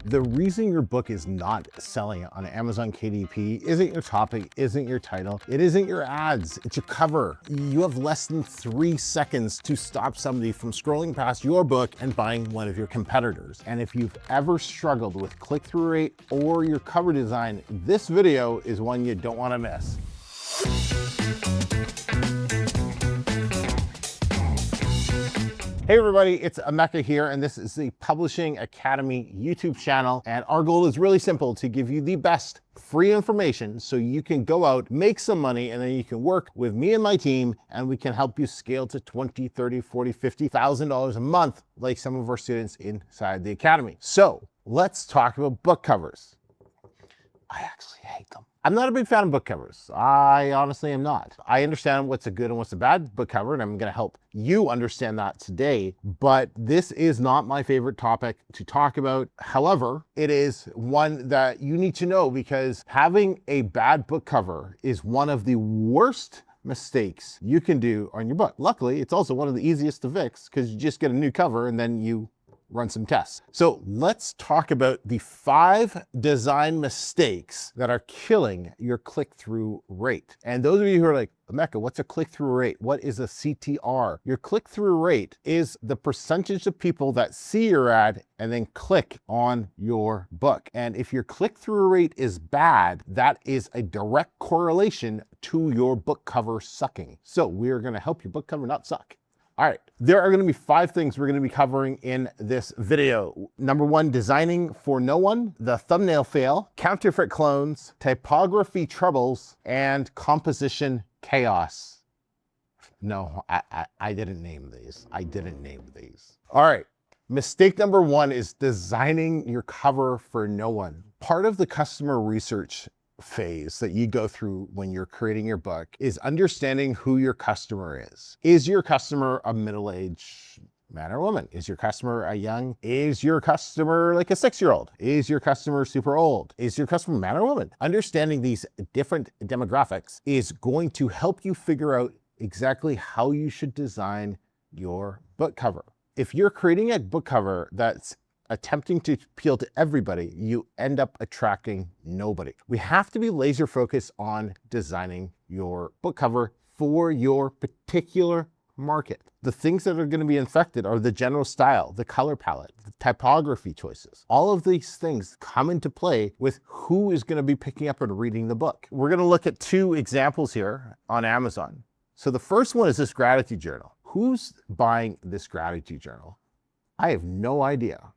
The reason your book is not selling on Amazon KDP isn't your topic, isn't your title, it isn't your ads, it's your cover. You have less than 3 seconds to stop somebody from scrolling past your book and buying one of your competitors. And if you've ever struggled with click-through rate or your cover design, this video is one you don't want to miss. Hey everybody, it's Emeka here, and this is the Publishing Academy YouTube channel. And our goal is really simple: to give you the best free information so you can go out, make some money, and then you can work with me and my team, and we can help you scale to $20,000, $30,000, $40,000, $50,000 a month, like some of our students inside the Academy. So let's talk about book covers. I actually hate them. I'm not a big fan of book covers. I honestly am not. I understand what's a good and what's a bad book cover, and I'm going to help you understand that today. But this is not my favorite topic to talk about. However, it is one that you need to know, because having a bad book cover is one of the worst mistakes you can do on your book. Luckily, it's also one of the easiest to fix, because you just get a new cover and then you run some tests. So let's talk about the 5 design mistakes that are killing your click-through rate. And those of you who are like, Emeka, what's a click-through rate? What is a CTR? Your click-through rate is the percentage of people that see your ad and then click on your book. And if your click-through rate is bad, that is a direct correlation to your book cover sucking. So we're gonna help your book cover not suck. All right, there are going to be 5 things we're going to be covering in this video. Number 1, designing for no one, the thumbnail fail, counterfeit clones, typography troubles, and composition chaos. No, I didn't name these. I didn't name these. All right, mistake number 1 is designing your cover for no one. Part of the customer research phase that you go through when you're creating your book is understanding who your customer is. Is your customer a middle-aged man or woman? Is your customer a young? Is your customer like a 6-year-old? Is your customer super old? Is your customer man or woman? Understanding these different demographics is going to help you figure out exactly how you should design your book cover. If you're creating a book cover that's attempting to appeal to everybody, you end up attracting nobody. We have to be laser focused on designing your book cover for your particular market. The things that are going to be affected are the general style, the color palette, the typography choices. All of these things come into play with who is going to be picking up and reading the book. We're going to look at 2 examples here on Amazon. So the first one is this gratitude journal. Who's buying this gratitude journal? I have no idea.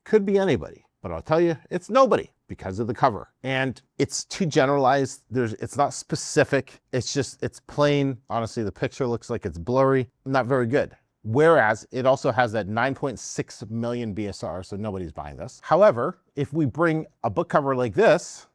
Could be anybody, but I'll tell you, it's nobody because of the cover. And it's too generalized. It's not specific. It's plain. Honestly, the picture looks like it's blurry, not very good. Whereas it also has that 9.6 million BSR, so nobody's buying this. However, if we bring a book cover like this,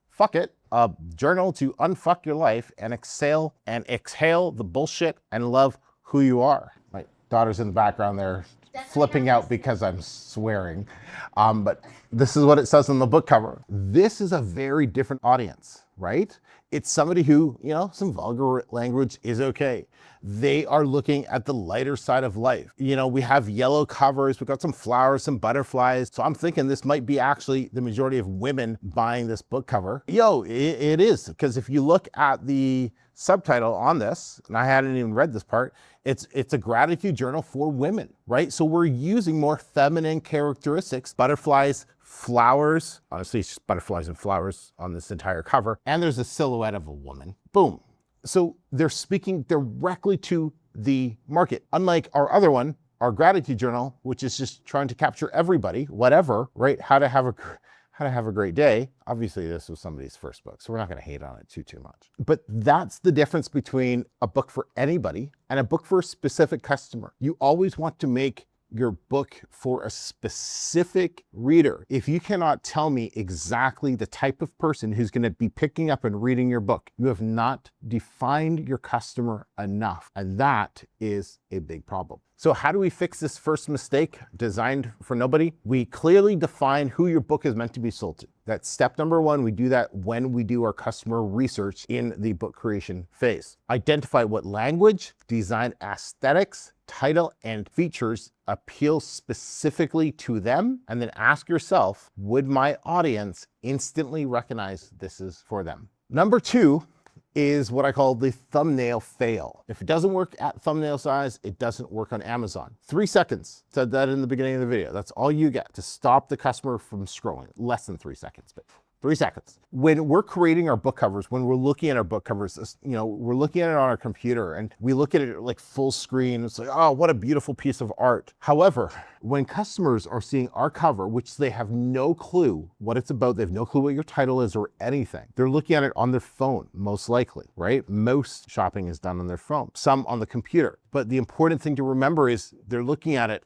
fuck it, a journal to unfuck your life and exhale the bullshit and love who you are. My daughter's in the background there, flipping out because I'm swearing. But this is what it says on the book cover. This is a very different audience, right? It's somebody who, some vulgar language is okay. They are looking at the lighter side of life. We have yellow covers, we've got some flowers, some butterflies. So I'm thinking this might be actually the majority of women buying this book cover. It is, because if you look at the subtitle on this, and I hadn't even read this part, it's a gratitude journal for women, right? So we're using more feminine characteristics, butterflies, flowers, honestly, it's just butterflies and flowers on this entire cover. And there's a silhouette of a woman, boom. So they're speaking directly to the market. Unlike our other one, our gratitude journal, which is just trying to capture everybody, whatever, right? How to have a great day. Obviously, this was somebody's first book, so we're not going to hate on it too much. But that's the difference between a book for anybody and a book for a specific customer. You always want to make your book for a specific reader. If you cannot tell me exactly the type of person who's going to be picking up and reading your book, you have not defined your customer enough. And that is a big problem. So how do we fix this first mistake, designed for nobody? We clearly define who your book is meant to be sold to. That's step number 1. We do that when we do our customer research in the book creation phase. Identify what language, design aesthetics, title and features appeal specifically to them, and then ask yourself, would my audience instantly recognize this is for them? Number 2 is what I call the thumbnail fail. If it doesn't work at thumbnail size, it doesn't work on Amazon. 3 seconds. Said that in the beginning of the video. That's all you get to stop the customer from scrolling. Less than 3 seconds, but 3 seconds. When we're creating our book covers, when we're looking at our book covers, we're looking at it on our computer and we look at it like full screen. It's like, oh, what a beautiful piece of art. However, when customers are seeing our cover, which they have no clue what it's about, they have no clue what your title is or anything. They're looking at it on their phone, most likely, right? Most shopping is done on their phone, some on the computer. But the important thing to remember is they're looking at it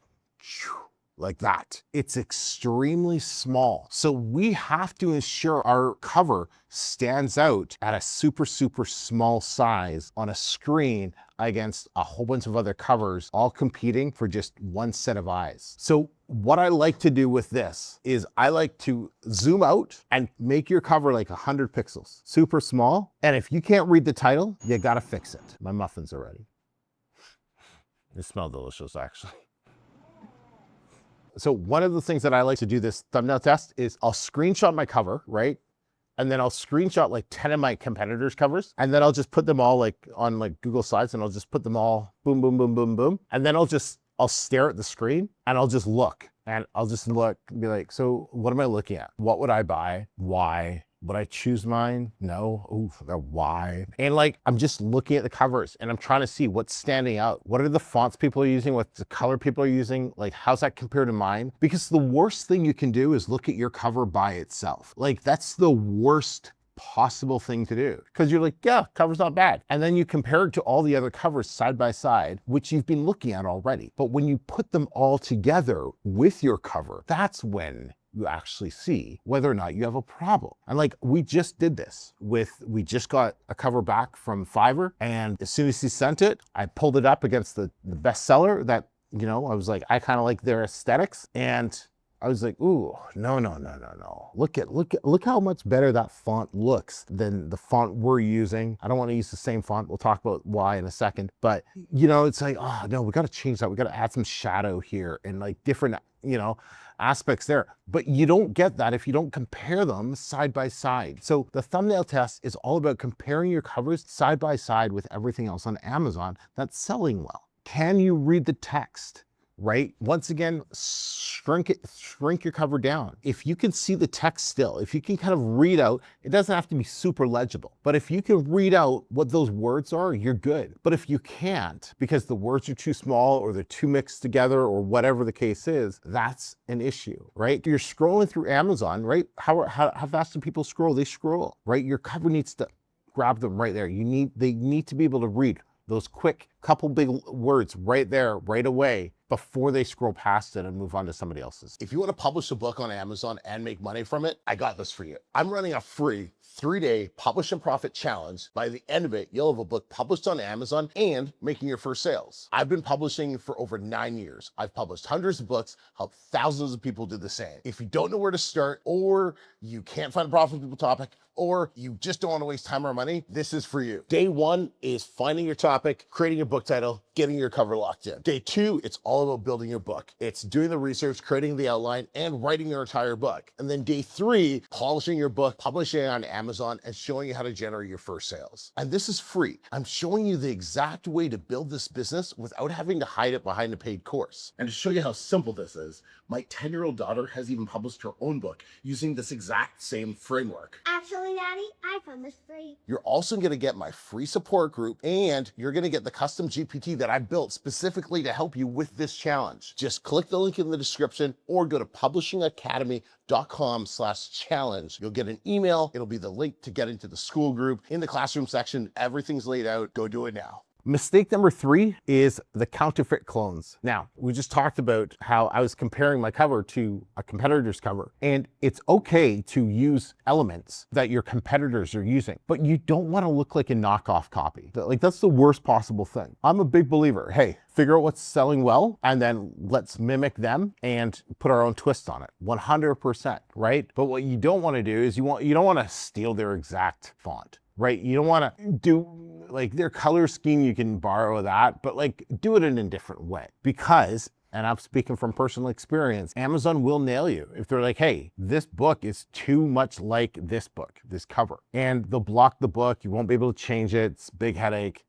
like that. It's extremely small. So we have to ensure our cover stands out at a super small size on a screen against a whole bunch of other covers, all competing for just one set of eyes. So what I like to do with this is I like to zoom out and make your cover like 100 pixels, super small. And if you can't read the title, you gotta fix it. My muffins are ready. They smell delicious, actually. So one of the things that I like to do this thumbnail test is I'll screenshot my cover, right? And then I'll screenshot like 10 of my competitors' covers. And then I'll just put them all like on like Google Slides, and I'll just put them all boom, boom, boom, boom, boom. And then I'll stare at the screen and I'll just look and be like, so what am I looking at? What would I buy? Why? Would I choose mine? No. Ooh, why? And like, I'm just looking at the covers and I'm trying to see what's standing out. What are the fonts people are using? What's the color people are using? Like, how's that compared to mine? Because the worst thing you can do is look at your cover by itself. Like, that's the worst possible thing to do, because you're like, yeah, cover's not bad. And then you compare it to all the other covers side by side, which you've been looking at already. But when you put them all together with your cover, that's when you actually see whether or not you have a problem. And like, we just did this we just got a cover back from Fiverr, and as soon as he sent it, I pulled it up against the bestseller that, I was like, I kind of like their aesthetics, and I was like, ooh, no. Look how much better that font looks than the font we're using. I don't want to use the same font. We'll talk about why in a second. But, it's like, oh, no, we got to change that. We got to add some shadow here and like different, aspects there. But you don't get that if you don't compare them side by side. So the thumbnail test is all about comparing your covers side by side with everything else on Amazon that's selling well. Can you read the text? Right? Once again, shrink your cover down. If you can see the text still, if you can kind of read out, it doesn't have to be super legible, but if you can read out what those words are, you're good. But if you can't, because the words are too small or they're too mixed together or whatever the case is, that's an issue, right? You're scrolling through Amazon, right? How fast do people scroll? They scroll, right? Your cover needs to grab them right there. They need to be able to read those quick couple big words right there, right away, before they scroll past it and move on to somebody else's. If you want to publish a book on Amazon and make money from it, I got this for you. I'm running a free 3-day Publish and Profit Challenge. By the end of it, you'll have a book published on Amazon and making your first sales. I've been publishing for over 9 years. I've published hundreds of books, helped thousands of people do the same. If you don't know where to start, or you can't find a profitable topic, or you just don't want to waste time or money, this is for you. Day 1 is finding your topic, creating your book title, getting your cover locked in. Day 2, it's all about building your book. It's doing the research, creating the outline, and writing your entire book. And then day 3, polishing your book, publishing it on Amazon, and showing you how to generate your first sales. And this is free. I'm showing you the exact way to build this business without having to hide it behind a paid course. And to show you how simple this is, my 10-year-old daughter has even published her own book using this exact same framework. Actually, Daddy, I found this free. You're also going to get my free support group, and you're going to get the custom GPT that I built specifically to help you with this challenge. Just click the link in the description or go to publishingacademy.com/challenge. You'll get an email. It'll be the link to get into the school group. In the classroom section, everything's laid out. Go do it now. Mistake number 3 is the counterfeit clones. Now, we just talked about how I was comparing my cover to a competitor's cover, and it's okay to use elements that your competitors are using, but you don't want to look like a knockoff copy. Like, that's the worst possible thing. I'm a big believer, hey, figure out what's selling well, and then let's mimic them and put our own twist on it, 100%, right? But what you don't want to do is you don't want to steal their exact font. Right? You don't want to do like their color scheme, you can borrow that, but like do it in a different way. Because, and I'm speaking from personal experience, Amazon will nail you if they're like, hey, this book is too much like this book, this cover. And they'll block the book. You won't be able to change it. It's a big headache.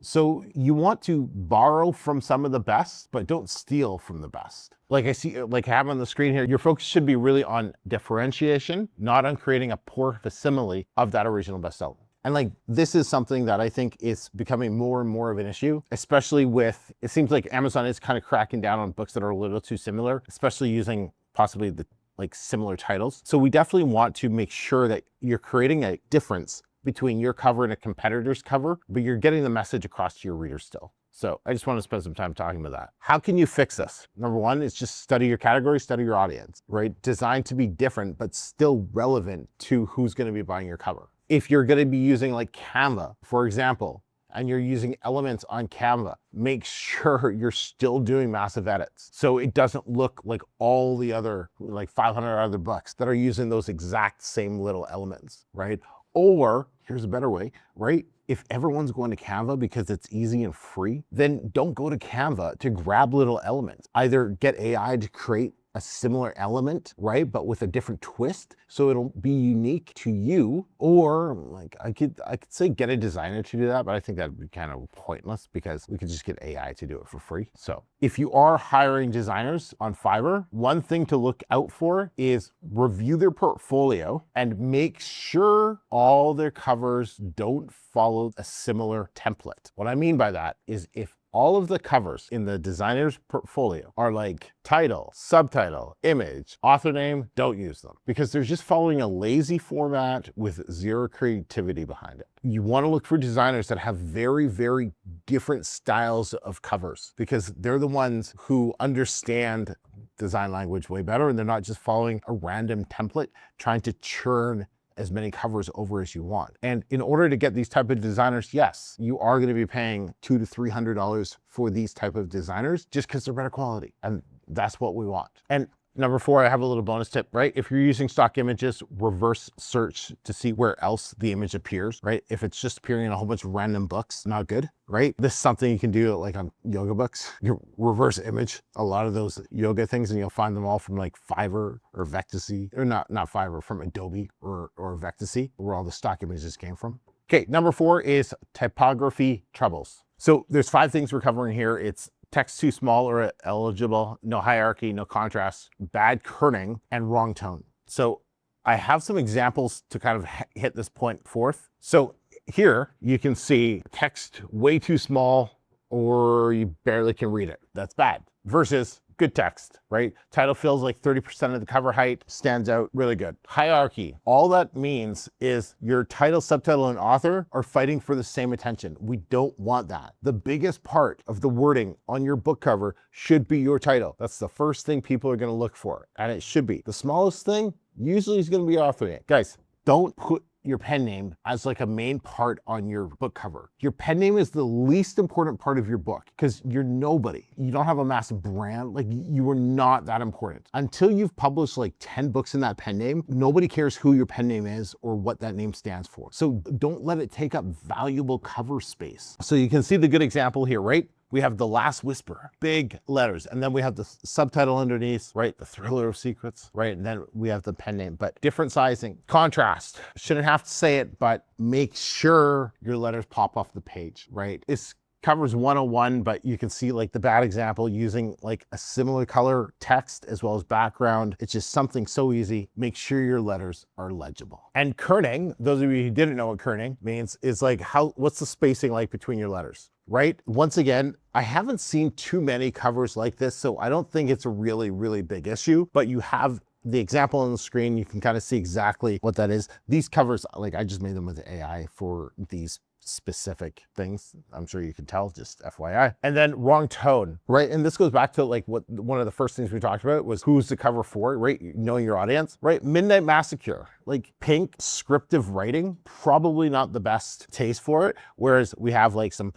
So you want to borrow from some of the best, but don't steal from the best. Like I see, like I have on the screen here, your focus should be really on differentiation, not on creating a poor facsimile of that original bestseller. And like, this is something that I think is becoming more and more of an issue, especially with, it seems like Amazon is kind of cracking down on books that are a little too similar, especially using possibly the like similar titles. So we definitely want to make sure that you're creating a difference between your cover and a competitor's cover, but you're getting the message across to your readers still. So I just want to spend some time talking about that. How can you fix this? Number one is just study your category, study your audience, right? Designed to be different, but still relevant to who's going to be buying your cover. If you're going to be using like Canva, for example, and you're using elements on Canva, make sure you're still doing massive edits. So it doesn't look like all the other, like 500 other books that are using those exact same little elements, right? Or here's a better way, right? If everyone's going to Canva because it's easy and free, then don't go to Canva to grab little elements. Either get AI to create a similar element, right? But with a different twist, so it'll be unique to you. Or like I could say get a designer to do that, but I think that'd be kind of pointless because we could just get AI to do it for free. So if you are hiring designers on Fiverr, one thing to look out for is review their portfolio and make sure all their covers don't follow a similar template. What I mean by that is if all of the covers in the designer's portfolio are like title, subtitle, image, author name, don't use them because they're just following a lazy format with zero creativity behind it. You want to look for designers that have very, very different styles of covers because they're the ones who understand design language way better and they're not just following a random template trying to churn as many covers over as you want. And in order to get these type of designers, yes, you are going to be paying $200 to $300 for these type of designers just because they're better quality. And that's what we want. And number four, I have a little bonus tip, right? If you're using stock images, reverse search to see where else the image appears, right? If it's just appearing in a whole bunch of random books, not good, right? This is something you can do like on yoga books. You reverse image a lot of those yoga things and you'll find them all from like Fiverr or Vectisy, or not Fiverr, from Adobe or Vectisy, where all the stock images came from. Okay, number four is typography troubles. So there's 5 things we're covering here. It's text too small or illegible, no hierarchy, no contrast, bad kerning, and wrong tone. So I have some examples to kind of hit this point forth. So here you can see text way too small or you barely can read it. That's bad. Versus good text, right? Title fills like 30% of the cover height, stands out really good. Hierarchy, all that means is your title, subtitle, and author are fighting for the same attention. We don't want that. The biggest part of the wording on your book cover should be your title. That's the first thing people are gonna look for, and it should be. The smallest thing usually is gonna be author name. Guys, don't put your pen name as like a main part on your book cover. Your pen name is the least important part of your book because you're nobody. You don't have a massive brand. Like you are not that important. Until you've published like 10 books in that pen name, nobody cares who your pen name is or what that name stands for. So don't let it take up valuable cover space. So you can see the good example here, right? We have The Last Whisper, big letters. And then we have the subtitle underneath, right? The Thriller of Secrets, right? And then we have the pen name, but different sizing. Contrast, shouldn't have to say it, but make sure your letters pop off the page, right? It's covers 101, but you can see like the bad example using like a similar color text as well as background. It's just something so easy. Make sure your letters are legible. And kerning, those of you who didn't know what kerning means, is like what's the spacing like between your letters, right? Once again, I haven't seen too many covers like this, so I don't think it's a really, really big issue, but you have the example on the screen. You can kind of see exactly what that is. These covers, like I just made them with AI for these specific things. I'm sure you can tell, just FYI. And then wrong tone, right? And this goes back to like one of the first things we talked about was who's the cover for, right? Knowing your audience, right? Midnight Massacre, Like pink scriptive writing, probably not the best taste for it. Whereas we have like some,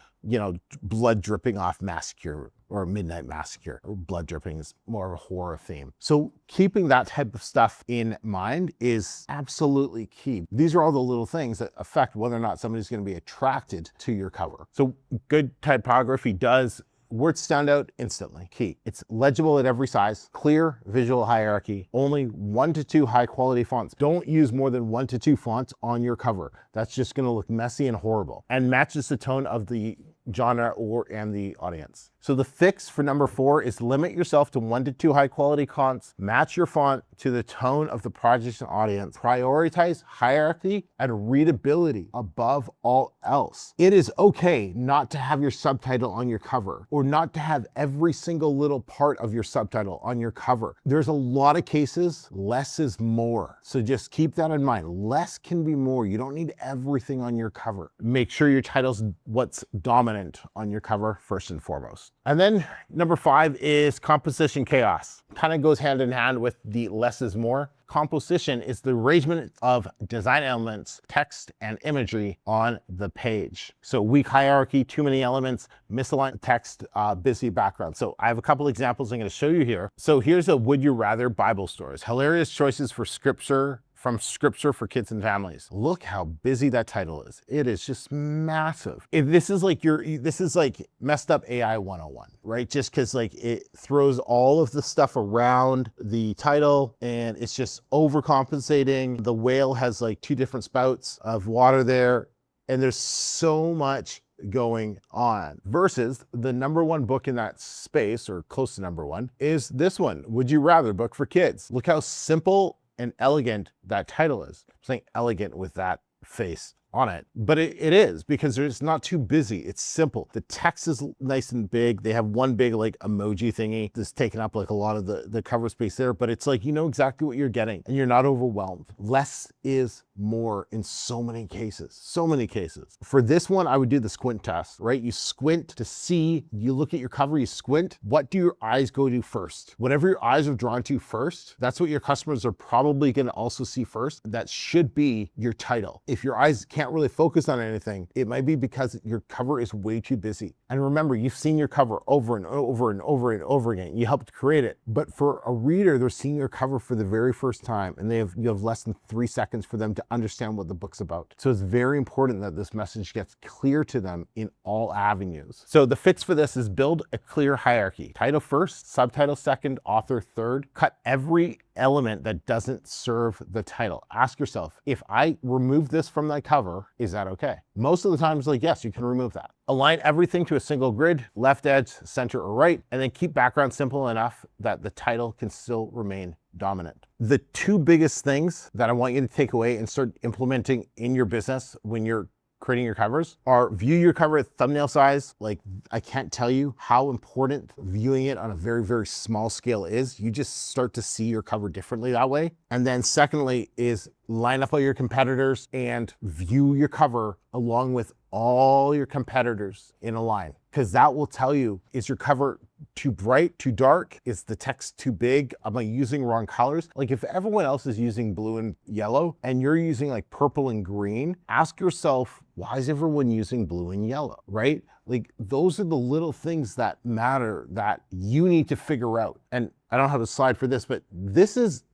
blood dripping off Massacre or Midnight Massacre. Blood dripping is more of a horror theme. So keeping that type of stuff in mind is absolutely key. These are all the little things that affect whether or not somebody's going to be attracted to your cover. So good typography does words stand out instantly. Key. It's legible at every size, clear visual hierarchy, only 1 to 2 high quality fonts. Don't use more than 1 to 2 fonts on your cover. That's just going to look messy and horrible, and matches the tone of the genre and the audience. So the fix for number 4 is limit yourself to 1 to 2 high quality fonts, match your font to the tone of the project and audience, prioritize hierarchy and readability above all else. It is okay not to have your subtitle on your cover or not to have every single little part of your subtitle on your cover. There's a lot of cases, less is more. So just keep that in mind. Less can be more. You don't need everything on your cover. Make sure your title's what's dominant on your cover first and foremost. And then number 5 is composition chaos. Kind of goes hand in hand with the less is more. Composition is the arrangement of design elements, text, and imagery on the page. So weak hierarchy, too many elements, misaligned text, busy background. So I have a couple examples I'm going to show you here. So here's a Would You Rather Bible stories. Hilarious choices for scripture, from scripture for kids and families. Look how busy that title is. It is just massive. This is like messed up AI 101, right? Just because like it throws all of the stuff around the title and it's just overcompensating. The whale has like 2 different spouts of water there, and there's so much going on. Versus the number 1 book in that space, or close to number 1, is this one, Would You Rather book for kids. Look how simple and elegant that title is. I'm saying elegant with that face on it, but it is, because it's not too busy. It's simple. The text is nice and big. They have one big like emoji thingy that's taken up like a lot of the cover space there, but it's like, you know exactly what you're getting and you're not overwhelmed. Less is more in so many cases, so many cases. For this one, I would do the squint test, right? You squint to see, you look at your cover, you squint. What do your eyes go to first? Whatever your eyes are drawn to first, that's what your customers are probably going to also see first. That should be your title. If your eyes can't really focus on anything, it might be because your cover is way too busy. And remember, you've seen your cover over and over and over and over again. You helped create it. But for a reader, they're seeing your cover for the very first time, and you have less than 3 seconds for them to understand what the book's about. So it's very important that this message gets clear to them in all avenues. So the fix for this is build a clear hierarchy. Title first, subtitle second, author third. Cut every element that doesn't serve the title. Ask yourself, if I remove this from my cover, is that okay? Most of the time it's like, yes, you can remove that. Align everything to a single grid, left edge, center, or right, and then keep background simple enough that the title can still remain dominant. The 2 biggest things that I want you to take away and start implementing in your business when you're creating your covers are: view your cover at thumbnail size. Like, I can't tell you how important viewing it on a very, very small scale is. You just start to see your cover differently that way. And then secondly is line up all your competitors and view your cover along with all your competitors in a line, because that will tell you, is your cover too bright, too dark? Is the text too big? Am I using wrong colors? Like, if everyone else is using blue and yellow and you're using like purple and green, ask yourself, why is everyone using blue and yellow, right? Like, those are the little things that matter that you need to figure out. And I don't have a slide for this, but this is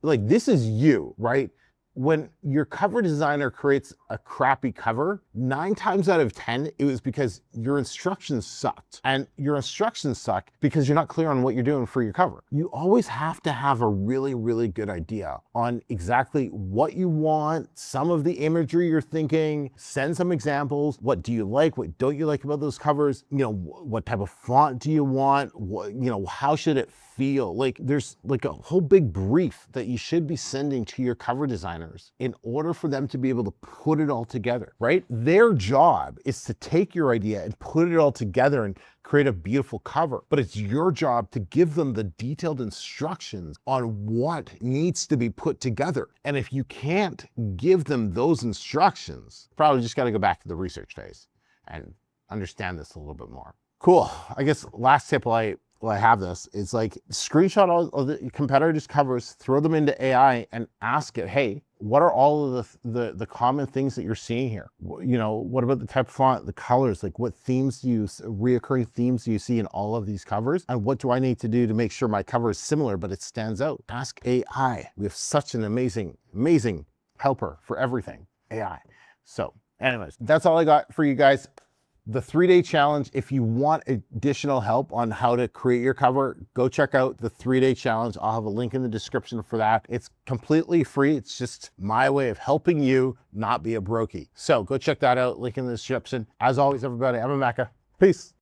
you, right? When your cover designer creates a crappy cover, 9 times out of 10, it was because your instructions sucked. And your instructions suck because you're not clear on what you're doing for your cover. You always have to have a really, really good idea on exactly what you want, some of the imagery you're thinking, send some examples. What do you like? What don't you like about those covers? You know, what type of font do you want? What, you know, how should it feel? Like, there's like a whole big brief that you should be sending to your cover designers in order for them to be able to put it all together, right? Their job is to take your idea and put it all together and create a beautiful cover. But it's your job to give them the detailed instructions on what needs to be put together. And if you can't give them those instructions, probably just got to go back to the research phase and understand this a little bit more. Cool. I guess last tip I well, I have this. It's like screenshot all of the competitors' covers, throw them into AI, and ask it, hey, what are all of the common things that you're seeing here? You know, what about the type of font, the colors? Like, what themes do you, reoccurring themes do you see in all of these covers? And what do I need to do to make sure my cover is similar, but it stands out? Ask AI. We have such an amazing, amazing helper for everything, AI. So anyways, that's all I got for you guys. The 3-day challenge. If you want additional help on how to create your cover, go check out the 3-day challenge. I'll have a link in the description for that. It's completely free. It's just my way of helping you not be a brokey. So go check that out. Link in the description. As always, everybody, I'm Emeka. Peace.